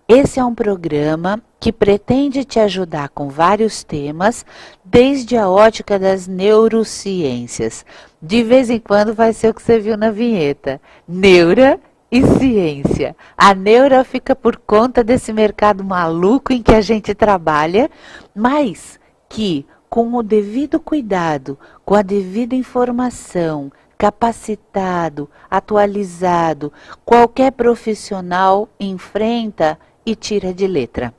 Esse é um programa que pretende te ajudar com vários temas, desde a ótica das neurociências. De vez em quando vai ser o que você viu na vinheta, neura e ciência. A neura fica por conta desse mercado maluco em que a gente trabalha, mas que com o devido cuidado, com a devida informação, capacitado, atualizado, qualquer profissional enfrenta e tira de letra.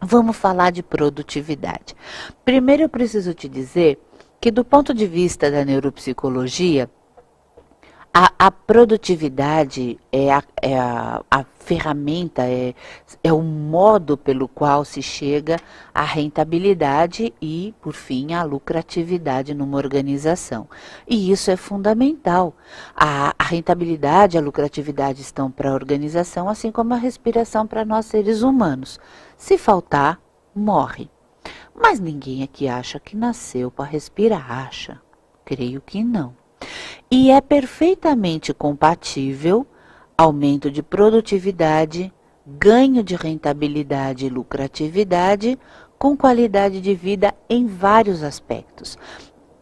Vamos falar de produtividade. Primeiro eu preciso te dizer que do ponto de vista da neuropsicologia, a produtividade é a ferramenta, é o modo pelo qual se chega à rentabilidade e, por fim, à lucratividade numa organização. E isso é fundamental. A rentabilidade e a lucratividade estão para a organização, assim como a respiração para nós seres humanos. Se faltar, morre. Mas ninguém aqui acha que nasceu para respirar, acha? Creio que não. E é perfeitamente compatível aumento de produtividade, ganho de rentabilidade e lucratividade com qualidade de vida em vários aspectos.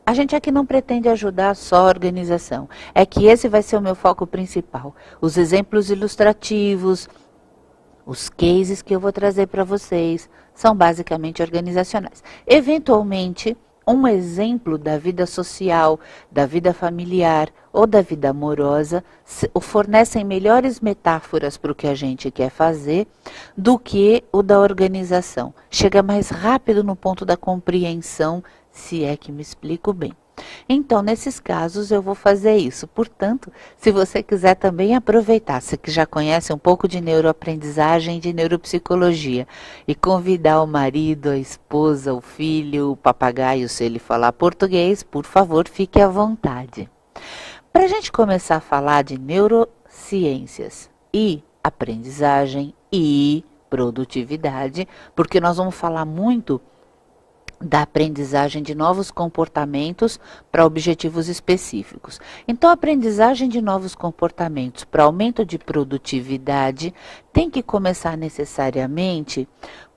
A gente aqui não pretende ajudar só a organização, é que esse vai ser o meu foco principal. Os exemplos ilustrativos, os cases que eu vou trazer para vocês são basicamente organizacionais. Eventualmente, um exemplo da vida social, da vida familiar ou da vida amorosa fornecem melhores metáforas para o que a gente quer fazer do que o da organização. Chega mais rápido no ponto da compreensão, se é que me explico bem. Então, nesses casos, eu vou fazer isso. Portanto, se você quiser também aproveitar, você que já conhece um pouco de neuroaprendizagem e de neuropsicologia, e convidar o marido, a esposa, o filho, o papagaio, se ele falar português, por favor, fique à vontade. Para a gente começar a falar de neurociências e aprendizagem e produtividade, porque nós vamos falar muito da aprendizagem de novos comportamentos para objetivos específicos. Então, a aprendizagem de novos comportamentos para aumento de produtividade tem que começar necessariamente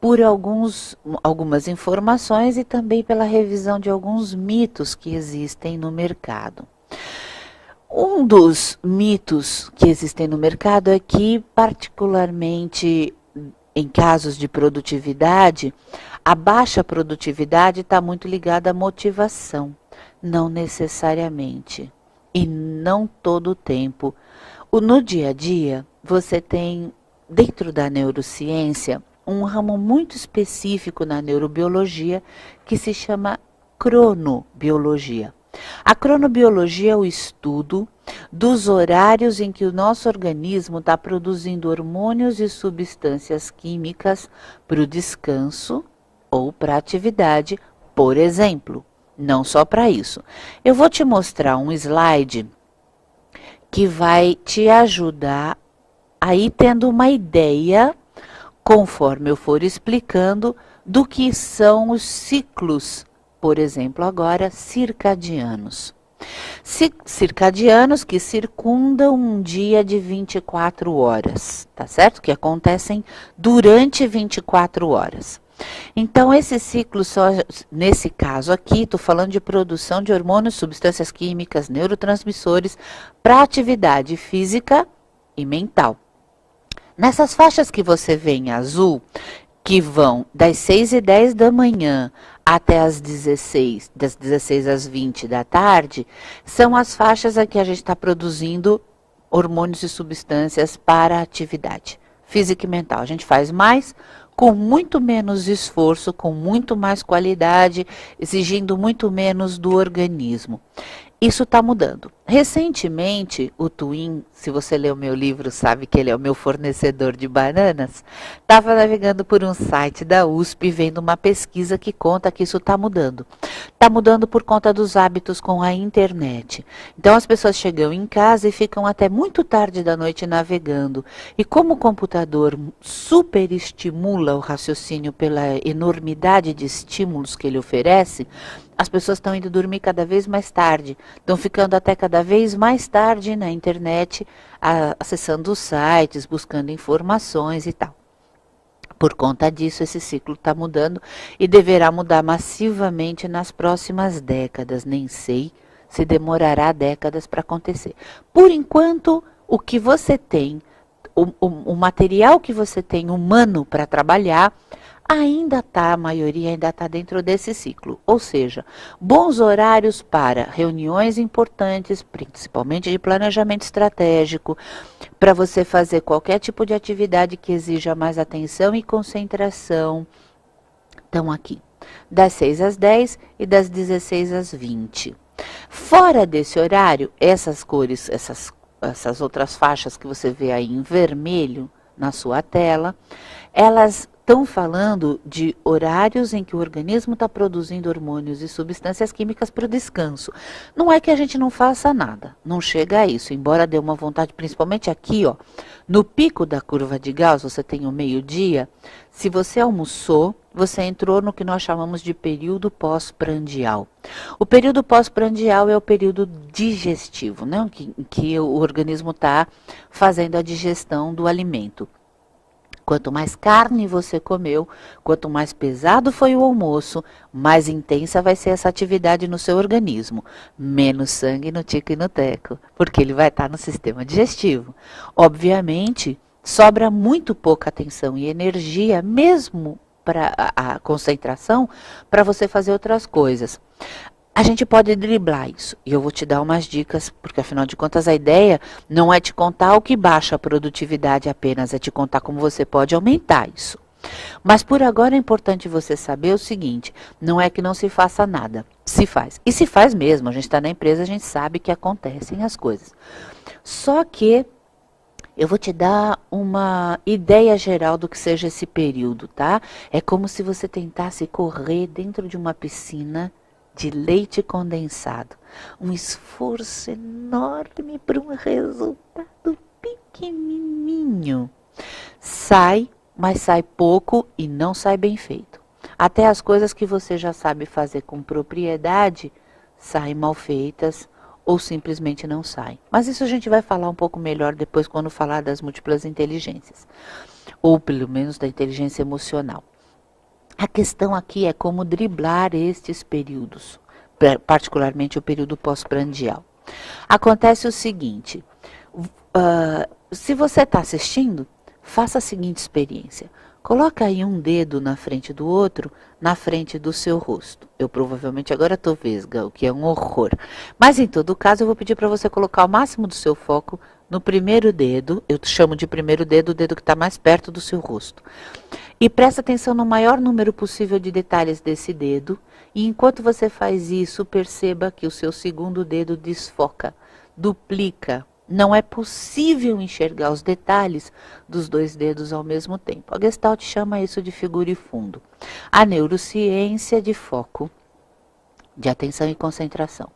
por algumas informações e também pela revisão de alguns mitos que existem no mercado. Um dos mitos que existem no mercado é que, particularmente em casos de produtividade, a baixa produtividade está muito ligada à motivação, não necessariamente, e não todo o tempo. No dia a dia, você tem, dentro da neurociência, um ramo muito específico na neurobiologia que se chama cronobiologia. A cronobiologia é o estudo dos horários em que o nosso organismo está produzindo hormônios e substâncias químicas para o descanso ou para a atividade, por exemplo. Não só para isso. Eu vou te mostrar um slide que vai te ajudar a ir tendo uma ideia, conforme eu for explicando, do que são os ciclos, por exemplo, agora, circadianos. Circadianos que circundam um dia de 24 horas, tá certo? Que acontecem durante 24 horas. Então, esse ciclo, nesse caso aqui, estou falando de produção de hormônios, substâncias químicas, neurotransmissores para atividade física e mental. Nessas faixas que você vê em azul, que vão das 6h10 da manhã até das 16 às 20 da tarde, são as faixas em que a gente está produzindo hormônios e substâncias para a atividade física e mental. A gente faz mais com muito menos esforço, com muito mais qualidade, exigindo muito menos do organismo. Isso está mudando. Recentemente, o Twin, se você leu meu livro, sabe que ele é o meu fornecedor de bananas, estava navegando por um site da USP, vendo uma pesquisa que conta que isso está mudando. Está mudando por conta dos hábitos com a internet. Então, as pessoas chegam em casa e ficam até muito tarde da noite navegando. E como o computador superestimula o raciocínio pela enormidade de estímulos que ele oferece, as pessoas estão indo dormir cada vez mais tarde, estão ficando até cada vez mais tarde na internet, acessando os sites, buscando informações e tal. Por conta disso, esse ciclo está mudando e deverá mudar massivamente nas próximas décadas. Nem sei se demorará décadas para acontecer. Por enquanto, o que você tem, o material que você tem humano para trabalhar, ainda está, a maioria ainda está dentro desse ciclo. Ou seja, bons horários para reuniões importantes, principalmente de planejamento estratégico, para você fazer qualquer tipo de atividade que exija mais atenção e concentração. Estão aqui, das 6 às 10 e das 16 às 20. Fora desse horário, essas cores, essas outras faixas que você vê aí em vermelho na sua tela, elas estão falando de horários em que o organismo está produzindo hormônios e substâncias químicas para o descanso. Não é que a gente não faça nada, não chega a isso, embora dê uma vontade, principalmente aqui, ó, no pico da curva de Gauss, você tem o meio-dia, se você almoçou, você entrou no que nós chamamos de período pós-prandial. O período pós-prandial é o período digestivo, né, em que o organismo está fazendo a digestão do alimento. Quanto mais carne você comeu, quanto mais pesado foi o almoço, mais intensa vai ser essa atividade no seu organismo. Menos sangue no tico e no teco, porque ele vai estar no sistema digestivo. Obviamente, sobra muito pouca atenção e energia, mesmo para a concentração, para você fazer outras coisas. A gente pode driblar isso, e eu vou te dar umas dicas, porque afinal de contas a ideia não é te contar o que baixa a produtividade apenas, é te contar como você pode aumentar isso. Mas por agora é importante você saber o seguinte, não é que não se faça nada, se faz. E se faz mesmo, a gente está na empresa, a gente sabe que acontecem as coisas. Só que eu vou te dar uma ideia geral do que seja esse período, tá? É como se você tentasse correr dentro de uma piscina de leite condensado. Um esforço enorme para um resultado pequenininho. Sai, mas sai pouco e não sai bem feito. Até as coisas que você já sabe fazer com propriedade saem mal feitas ou simplesmente não saem. Mas isso a gente vai falar um pouco melhor depois quando falar das múltiplas inteligências. Ou pelo menos da inteligência emocional. A questão aqui é como driblar estes períodos, particularmente o período pós-prandial. Acontece o seguinte, se você está assistindo, faça a seguinte experiência. Coloca aí um dedo na frente do outro, na frente do seu rosto. Eu provavelmente agora estou vesga, o que é um horror. Mas em todo caso, eu vou pedir para você colocar o máximo do seu foco no primeiro dedo. Eu chamo de primeiro dedo o dedo que está mais perto do seu rosto. E presta atenção no maior número possível de detalhes desse dedo. E enquanto você faz isso, perceba que o seu segundo dedo desfoca, duplica. Não é possível enxergar os detalhes dos dois dedos ao mesmo tempo. A Gestalt chama isso de figura e fundo. A neurociência de foco, de atenção e concentração.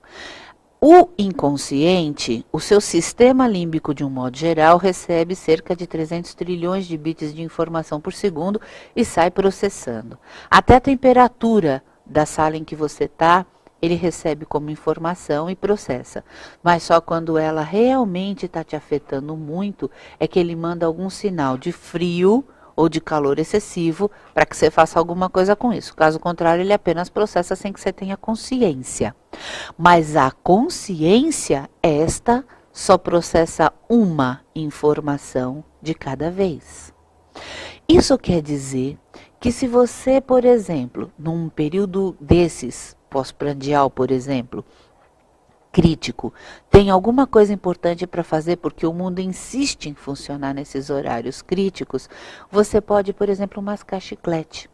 O inconsciente, o seu sistema límbico de um modo geral, recebe cerca de 300 trilhões de bits de informação por segundo e sai processando. Até a temperatura da sala em que você está, ele recebe como informação e processa. Mas só quando ela realmente está te afetando muito, é que ele manda algum sinal de frio ou de calor excessivo para que você faça alguma coisa com isso. Caso contrário, ele apenas processa sem que você tenha consciência. Mas a consciência, esta, só processa uma informação de cada vez. Isso quer dizer que se você, por exemplo, num período desses, pós-prandial, por exemplo, crítico, tem alguma coisa importante para fazer porque o mundo insiste em funcionar nesses horários críticos, você pode, por exemplo, mascar chiclete.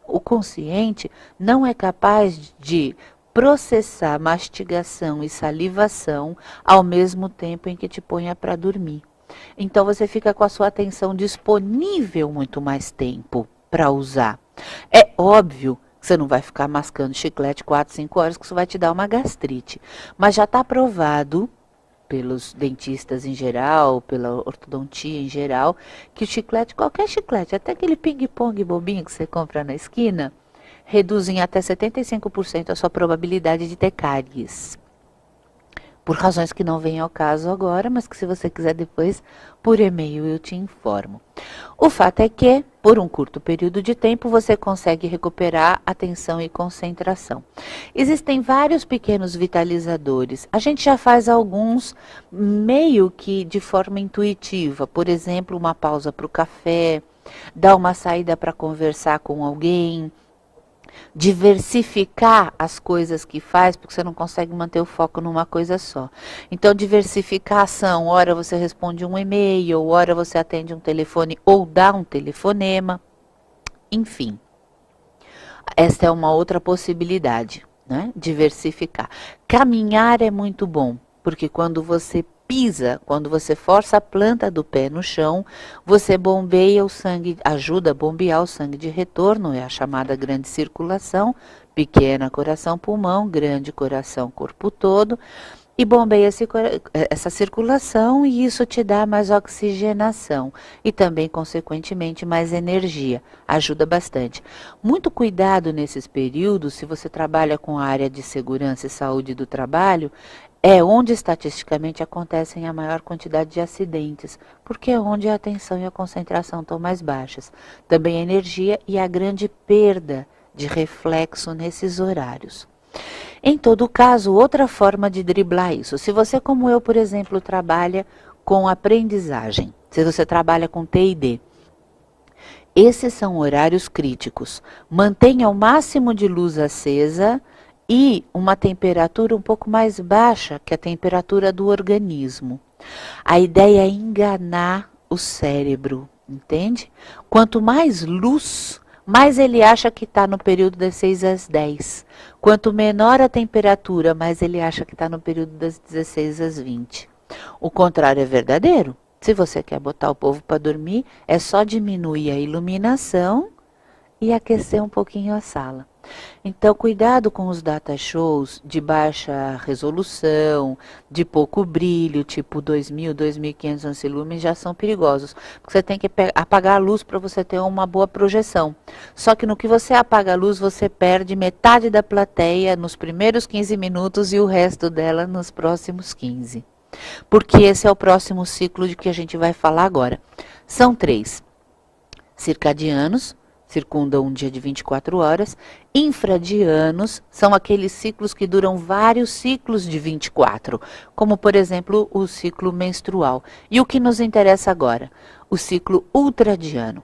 O consciente não é capaz de processar mastigação e salivação ao mesmo tempo em que te ponha para dormir. Então você fica com a sua atenção disponível muito mais tempo para usar. É óbvio que você não vai ficar mascando chiclete 4, 5 horas, que isso vai te dar uma gastrite. Mas já está provado pelos dentistas em geral, pela ortodontia em geral, que o chiclete, qualquer chiclete, até aquele ping-pong bobinho que você compra na esquina, reduzem até 75% a sua probabilidade de ter cáries. Por razões que não vêm ao caso agora, mas que se você quiser depois, por e-mail eu te informo. O fato é que Por um curto período de tempo, você consegue recuperar atenção e concentração. Existem vários pequenos vitalizadores. A gente já faz alguns meio que de forma intuitiva. Por exemplo, uma pausa para o café, dar uma saída para conversar com alguém, diversificar as coisas que faz, porque você não consegue manter o foco numa coisa só. Então, diversificação, ora você responde um e-mail, ora você atende um telefone ou dá um telefonema, enfim. Esta é uma outra possibilidade, né? Diversificar. Caminhar é muito bom, porque quando você pisa, quando você força a planta do pé no chão, você bombeia o sangue, ajuda a bombear o sangue de retorno, é a chamada grande circulação, pequena coração, pulmão, grande coração, corpo todo, e bombeia essa circulação e isso te dá mais oxigenação e também, consequentemente, mais energia. Ajuda bastante. Muito cuidado nesses períodos, se você trabalha com a área de segurança e saúde do trabalho, é onde estatisticamente acontecem a maior quantidade de acidentes, porque é onde a atenção e a concentração estão mais baixas. Também a energia e a grande perda de reflexo nesses horários. Em todo caso, outra forma de driblar isso, se você, como eu, por exemplo, trabalha com aprendizagem, se você trabalha com T&D, esses são horários críticos. Mantenha o máximo de luz acesa e uma temperatura um pouco mais baixa que a temperatura do organismo. A ideia é enganar o cérebro, entende? Quanto mais luz, mais ele acha que está no período das 6 às 10. Quanto menor a temperatura, mais ele acha que está no período das 16 às 20. O contrário é verdadeiro. Se você quer botar o povo para dormir, é só diminuir a iluminação e aquecer um pouquinho a sala. Então, cuidado com os data shows de baixa resolução, de pouco brilho, tipo 2.000, 2.500 ancilumens, já são perigosos. Porque você tem que apagar a luz para você ter uma boa projeção. Só que no que você apaga a luz, você perde metade da plateia nos primeiros 15 minutos e o resto dela nos próximos 15. Porque esse é o próximo ciclo de que a gente vai falar agora. São 3. Circadianos, circundam um dia de 24 horas. Infradianos são aqueles ciclos que duram vários ciclos de 24, como, por exemplo, o ciclo menstrual. E o que nos interessa agora? O ciclo ultradiano.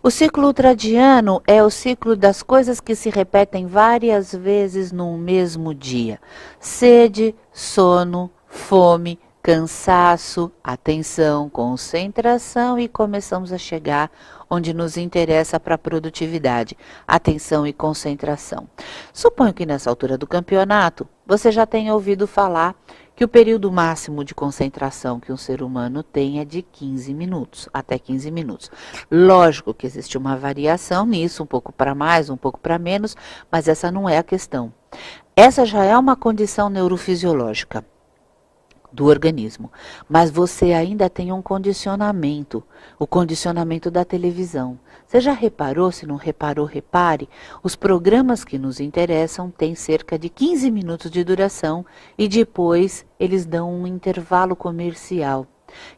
O ciclo ultradiano é o ciclo das coisas que se repetem várias vezes no mesmo dia. Sede, sono, fome, cansaço, atenção, concentração e começamos a chegar onde nos interessa para a produtividade, atenção e concentração. Suponho que nessa altura do campeonato você já tenha ouvido falar que o período máximo de concentração que um ser humano tem é de 15 minutos, até 15 minutos. Lógico que existe uma variação nisso, um pouco para mais, um pouco para menos, mas essa não é a questão. Essa já é uma condição neurofisiológica do organismo, mas você ainda tem um condicionamento, o condicionamento da televisão. Você já reparou? Se não reparou, repare. Os programas que nos interessam têm cerca de 15 minutos de duração e depois eles dão um intervalo comercial.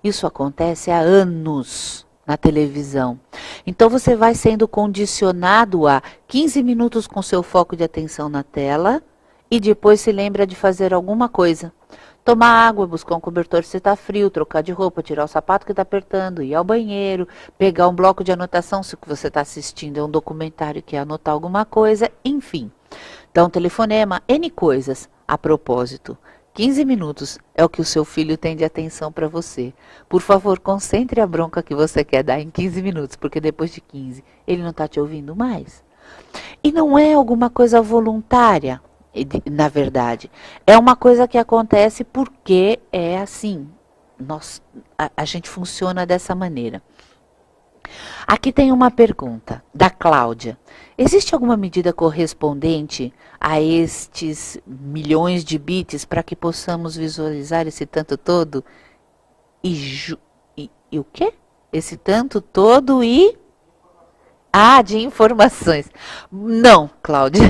Isso acontece há anos na televisão. Então você vai sendo condicionado a 15 minutos com seu foco de atenção na tela e depois se lembra de fazer alguma coisa. Tomar água, buscar um cobertor se está frio, trocar de roupa, tirar o sapato que está apertando, ir ao banheiro, pegar um bloco de anotação se o que você está assistindo é um documentário que é anotar alguma coisa, enfim. Então, telefonema, N coisas. A propósito, 15 minutos é o que o seu filho tem de atenção para você. Por favor, concentre a bronca que você quer dar em 15 minutos, porque depois de 15 ele não está te ouvindo mais. E não é alguma coisa voluntária. Na verdade, é uma coisa que acontece porque é assim, a gente funciona dessa maneira. Aqui tem uma pergunta da Cláudia. Existe alguma medida correspondente a estes milhões de bits para que possamos visualizar esse tanto todo? E o quê? Esse tanto todo e... Ah, de informações. Não, Cláudia.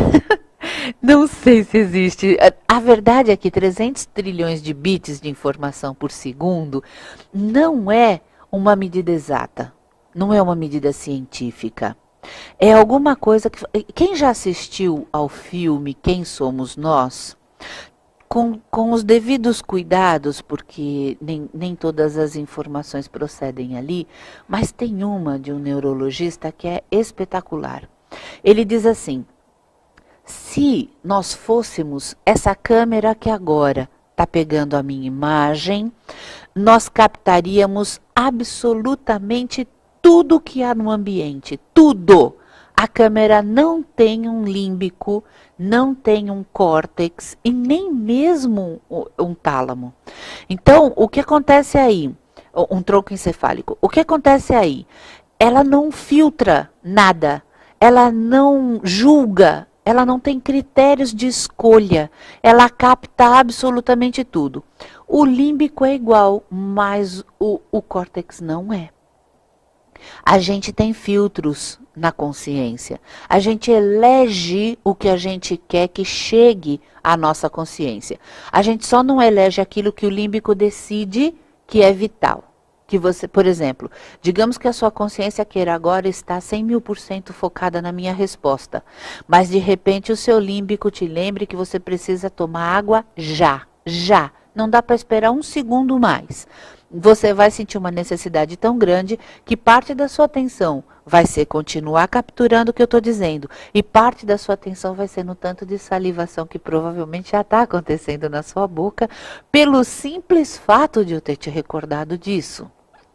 Não sei se existe. A verdade é que 300 trilhões de bits de informação por segundo não é uma medida exata. não é uma medida científica. É alguma coisa que... Quem já assistiu ao filme Quem Somos Nós? Com os devidos cuidados, porque nem todas as informações procedem ali, mas tem uma de um neurologista que é espetacular. Ele diz assim: se nós fôssemos essa câmera que agora está pegando a minha imagem, nós captaríamos absolutamente tudo que há no ambiente, tudo. A câmera não tem um límbico, não tem um córtex e nem mesmo um tálamo. Então, o que acontece aí? Um tronco encefálico. O que acontece aí? Ela não filtra nada, ela não julga, ela não tem critérios de escolha, ela capta absolutamente tudo. O límbico é igual, mas o córtex não é. A gente tem filtros na consciência. A gente elege o que a gente quer que chegue à nossa consciência. A gente só não elege aquilo que o límbico decide que é vital. Que você, por exemplo, digamos que a sua consciência queira agora estar 100.000% focada na minha resposta, mas de repente o seu límbico te lembre que você precisa tomar água já. Não dá para esperar um segundo mais. Você vai sentir uma necessidade tão grande que parte da sua atenção vai ser continuar capturando o que eu estou dizendo. E parte da sua atenção vai ser no tanto de salivação que provavelmente já está acontecendo na sua boca, pelo simples fato de eu ter te recordado disso.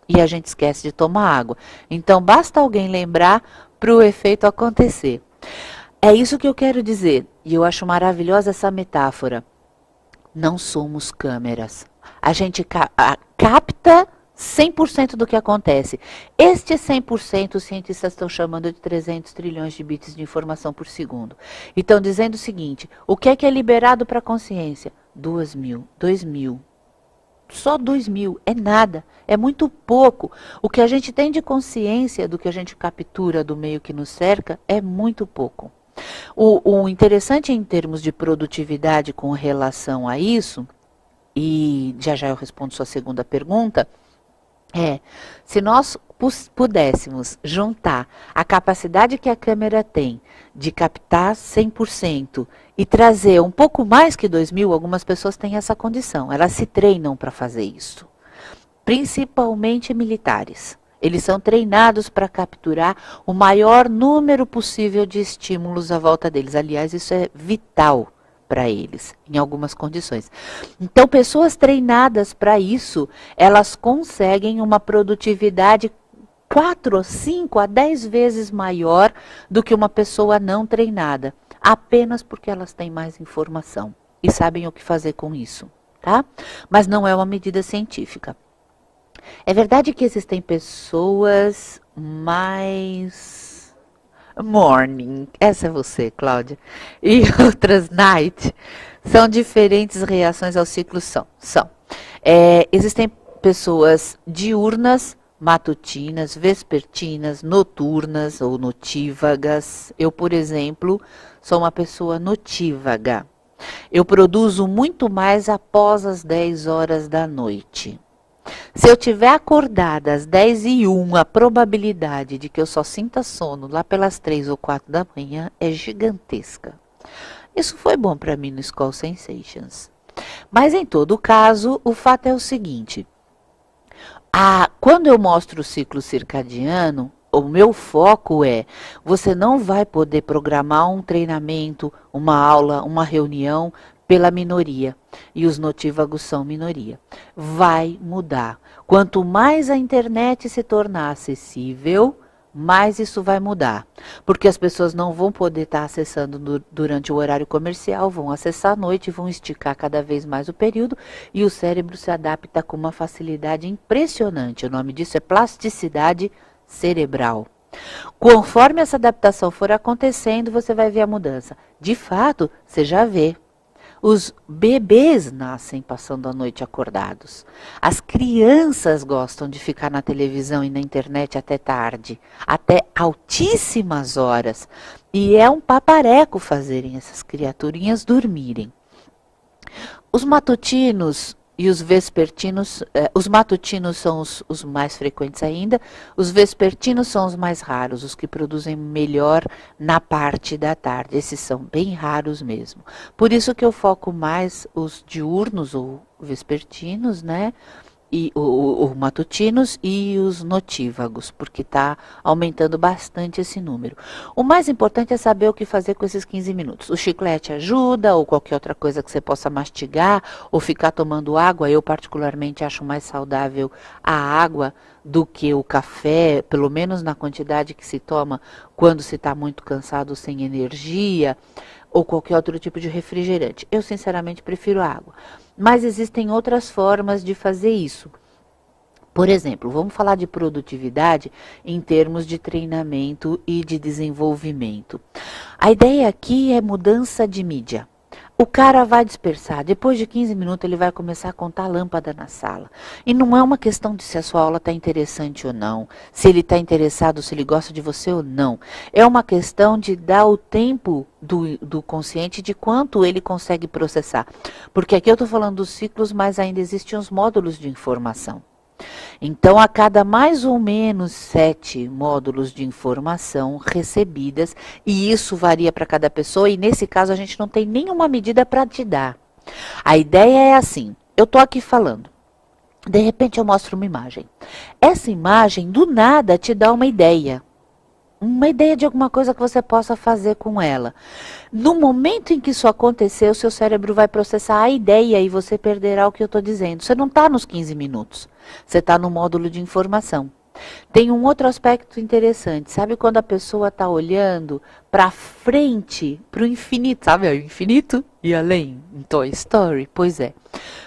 E a gente esquece de tomar água. Então basta alguém lembrar para o efeito acontecer. É isso que eu quero dizer. E eu acho maravilhosa essa metáfora. Não somos câmeras. A gente capta 100% do que acontece. Este 100% os cientistas estão chamando de 300 trilhões de bits de informação por segundo. E estão dizendo o seguinte: o que é liberado para a consciência? 2.000. Só 2.000. É nada. É muito pouco. O que a gente tem de consciência do que a gente captura do meio que nos cerca é muito pouco. O interessante em termos de produtividade com relação a isso, e já eu respondo sua segunda pergunta, se nós pudéssemos juntar a capacidade que a câmera tem de captar 100% e trazer um pouco mais que 2.000, algumas pessoas têm essa condição, elas se treinam para fazer isso, principalmente militares. Eles são treinados para capturar o maior número possível de estímulos à volta deles. Aliás, isso é vital para eles, em algumas condições. Então, pessoas treinadas para isso, elas conseguem uma produtividade 4, 5 a 10 vezes maior do que uma pessoa não treinada, apenas porque elas têm mais informação e sabem o que fazer com isso, tá? Mas não é uma medida científica. É verdade que existem pessoas mais morning, essa é você, Cláudia, e outras night, são diferentes reações ao ciclo são. Existem pessoas diurnas, matutinas, vespertinas, noturnas ou notívagas. Eu, por exemplo, sou uma pessoa notívaga. Eu produzo muito mais após as 10 horas da noite. Se eu tiver acordada às 10h01, a probabilidade de que eu só sinta sono lá pelas 3 ou 4 da manhã é gigantesca. Isso foi bom para mim no Skull Sensations. Mas em todo caso, o fato é o seguinte. Quando eu mostro o ciclo circadiano, o meu foco é, você não vai poder programar um treinamento, uma aula, uma reunião pela minoria. E os notívagos são minoria. Vai mudar. Quanto mais a internet se tornar acessível, mais isso vai mudar. Porque as pessoas não vão poder estar acessando durante o horário comercial, vão acessar à noite, vão esticar cada vez mais o período e o cérebro se adapta com uma facilidade impressionante. O nome disso é plasticidade cerebral. Conforme essa adaptação for acontecendo, você vai ver a mudança. De fato, você já vê. Os bebês nascem passando a noite acordados. As crianças gostam de ficar na televisão e na internet até tarde, até altíssimas horas. E é um papareco fazerem essas criaturinhas dormirem. Os matutinos e os vespertinos, os matutinos são os mais frequentes ainda, os vespertinos são os mais raros, os que produzem melhor na parte da tarde. Esses são bem raros mesmo. Por isso que eu foco mais os diurnos ou vespertinos, né? E o matutinos e os notívagos, porque está aumentando bastante esse número. O mais importante é saber o que fazer com esses 15 minutos. O chiclete ajuda, ou qualquer outra coisa que você possa mastigar, ou ficar tomando água. Eu, particularmente, acho mais saudável a água do que o café, pelo menos na quantidade que se toma quando se está muito cansado, sem energia, ou qualquer outro tipo de refrigerante. Eu, sinceramente, prefiro a água. Mas existem outras formas de fazer isso. Por exemplo, vamos falar de produtividade em termos de treinamento e de desenvolvimento. A ideia aqui é mudança de mídia. O cara vai dispersar, depois de 15 minutos ele vai começar a contar lâmpada na sala. E não é uma questão de se a sua aula está interessante ou não, se ele está interessado, se ele gosta de você ou não. É uma questão de dar o tempo do consciente de quanto ele consegue processar. Porque aqui eu estou falando dos ciclos, mas ainda existem os módulos de informação. Então, a cada mais ou menos 7 módulos de informação recebidas, e isso varia para cada pessoa, e nesse caso a gente não tem nenhuma medida para te dar. A ideia é assim, eu estou aqui falando, de repente eu mostro uma imagem. Essa imagem, do nada, te dá uma ideia de alguma coisa que você possa fazer com ela. No momento em que isso acontecer, o seu cérebro vai processar a ideia e você perderá o que eu estou dizendo. Você não está nos 15 minutos, você está no módulo de informação. Tem um outro aspecto interessante, sabe quando a pessoa está olhando para frente, para o infinito, sabe o infinito e além, em Toy Story? Pois é.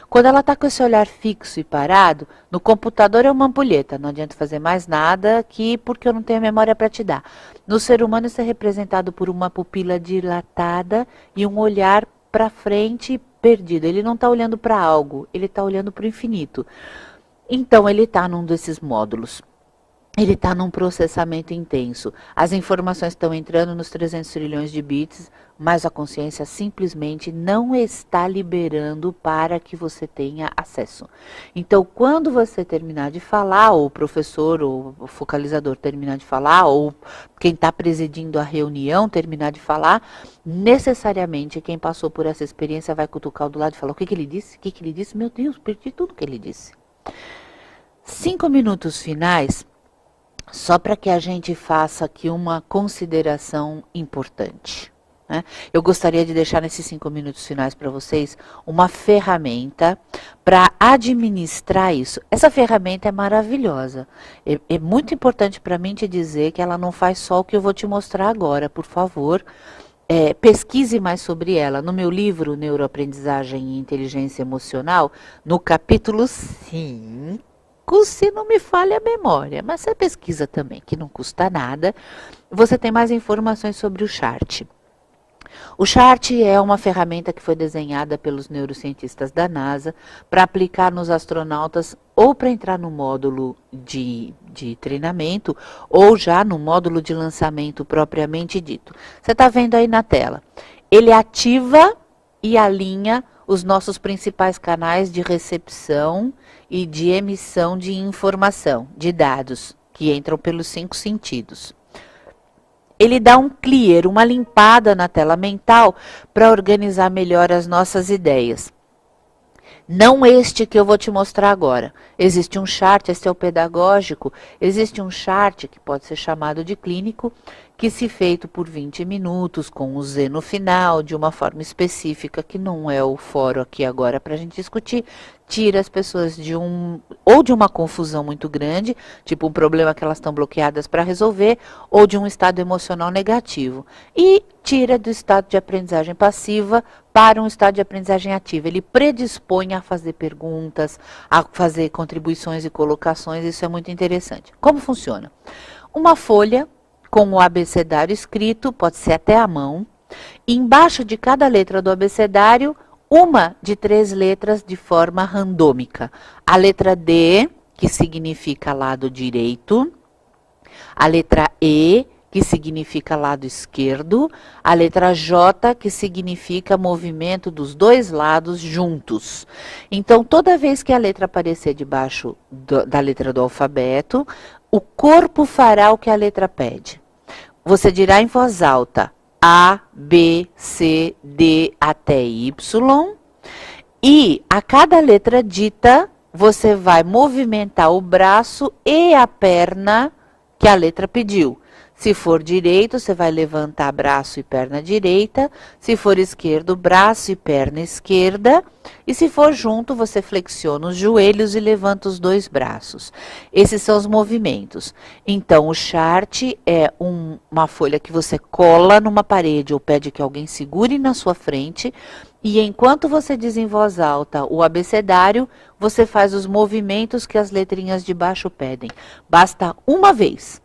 Quando ela está com esse olhar fixo e parado, no computador é uma ampulheta, não adianta fazer mais nada aqui porque eu não tenho a memória para te dar. No ser humano isso é representado por uma pupila dilatada e um olhar para frente perdido. Ele não está olhando para algo, ele está olhando para o infinito. Então ele está num desses módulos. Ele está num processamento intenso. As informações estão entrando nos 300 trilhões de bits, mas a consciência simplesmente não está liberando para que você tenha acesso. Então, quando você terminar de falar, ou o professor ou o focalizador terminar de falar, ou quem está presidindo a reunião terminar de falar, necessariamente quem passou por essa experiência vai cutucar o do lado e falar: o que, que ele disse? O que, que ele disse? Meu Deus, perdi tudo que ele disse. 5 minutos finais, só para que a gente faça aqui uma consideração importante, né? Eu gostaria de deixar nesses 5 minutos finais para vocês uma ferramenta para administrar isso. Essa ferramenta é maravilhosa. É muito importante para mim te dizer que ela não faz só o que eu vou te mostrar agora, por favor. Pesquise mais sobre ela. No meu livro, Neuroaprendizagem e Inteligência Emocional, no capítulo 5, se não me falha a memória, mas você pesquisa também, que não custa nada, você tem mais informações sobre o chart. O chart é uma ferramenta que foi desenhada pelos neurocientistas da NASA para aplicar nos astronautas ou para entrar no módulo de treinamento ou já no módulo de lançamento propriamente dito. Você está vendo aí na tela. Ele ativa e alinha os nossos principais canais de recepção e de emissão de informação, de dados, que entram pelos 5 sentidos. Ele dá um clear, uma limpada na tela mental para organizar melhor as nossas ideias. Não este que eu vou te mostrar agora. Existe um chart, esse é o pedagógico, existe um chart que pode ser chamado de clínico, que se feito por 20 minutos, com o Z no final, de uma forma específica, que não é o fórum aqui agora para a gente discutir, tira as pessoas de uma confusão muito grande, tipo um problema que elas estão bloqueadas para resolver, ou de um estado emocional negativo. E tira do estado de aprendizagem passiva para um estado de aprendizagem ativa. Ele predispõe a fazer perguntas, a fazer contribuições e colocações, isso é muito interessante. Como funciona? Uma folha com o abecedário escrito, pode ser até à mão. Embaixo de cada letra do abecedário, uma de 3 letras de forma randômica. A letra D, que significa lado direito. A letra E, que que significa lado esquerdo, a letra J, que significa movimento dos dois lados juntos. Então, toda vez que a letra aparecer debaixo da letra do alfabeto, o corpo fará o que a letra pede. Você dirá em voz alta A, B, C, D até Y. E a cada letra dita, você vai movimentar o braço e a perna que a letra pediu. Se for direito, você vai levantar braço e perna direita. Se for esquerdo, braço e perna esquerda. E se for junto, você flexiona os joelhos e levanta os dois braços. Esses são os movimentos. Então, o chart é uma folha que você cola numa parede ou pede que alguém segure na sua frente. E enquanto você diz em voz alta o abecedário, você faz os movimentos que as letrinhas de baixo pedem. Basta uma vez,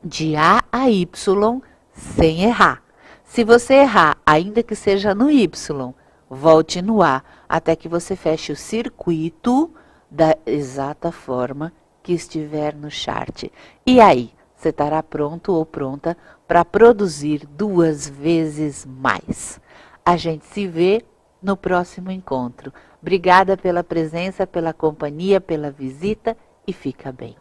de A a Y, sem errar. Se você errar, ainda que seja no Y, volte no A, até que você feche o circuito da exata forma que estiver no chart. E aí, você estará pronto ou pronta para produzir 2 vezes mais. A gente se vê no próximo encontro. Obrigada pela presença, pela companhia, pela visita e fica bem.